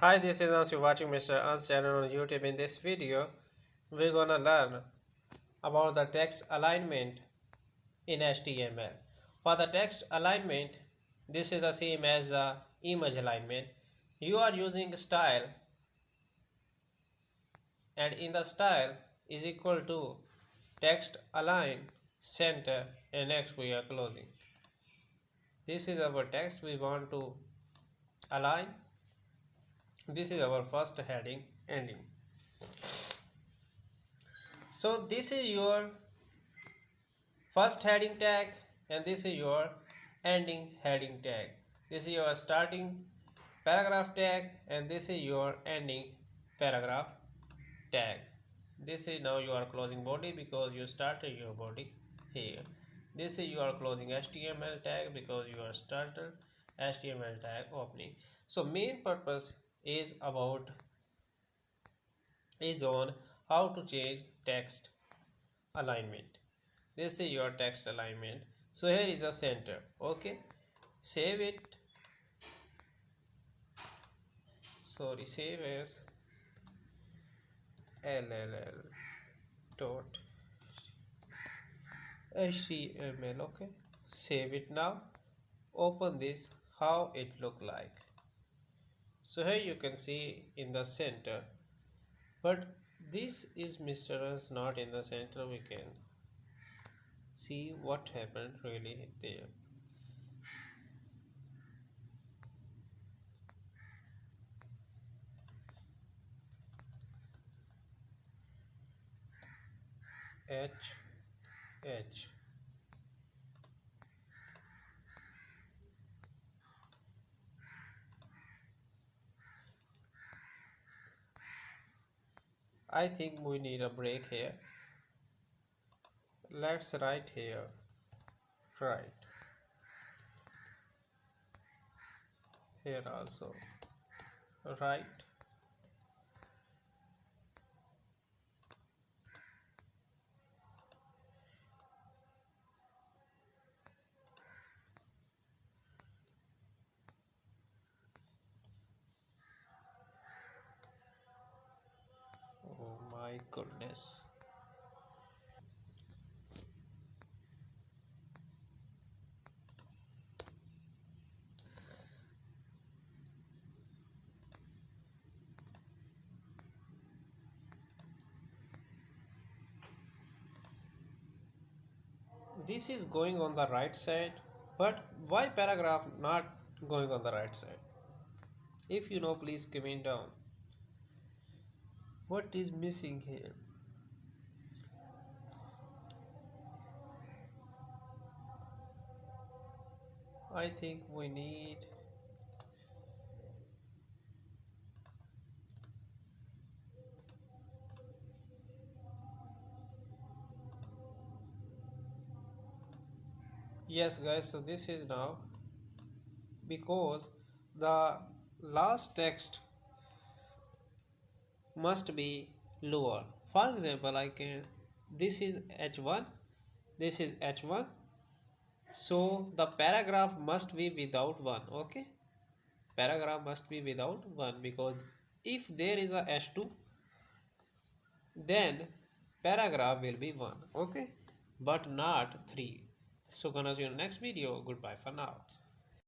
Hi, this is Ans. You're watching Mr. Ans channel on YouTube. In this video, we're gonna learn about the text alignment in HTML. For the text alignment, this is the same as the image alignment. You are using style, and in the style is equal to text align center, and next we are closing. This is our text we want to align. This is our first heading ending. So this is your first heading tag and this is your ending heading tag. This is your starting paragraph tag and this is your ending paragraph tag. This is now your closing body because you started your body here. This is your closing HTML tag because you are started HTML tag opening. So main purpose is on how to change text alignment. This is your text alignment. So here is a center. Okay, save it. Save as LLL dot HTML. Okay, save it now. Open this. How it look like. So here you can see in the center, but this is Mr. S not in the center. We can see what happened really there. H. I think we need a break here. Let's write here. Right. Here also. Right. Oh my goodness. This is going on the right side, but why paragraph not going on the right side? If you know, please comment down. What is missing here? I think we need yes guys, so this is now because the last text must be lower. For example, I can this is h1, this is h1, so the paragraph must be without 1. Okay, paragraph must be without 1 because if there is a h2 then paragraph will be 1. Okay, but not 3. So gonna see you in the next video. Goodbye for now.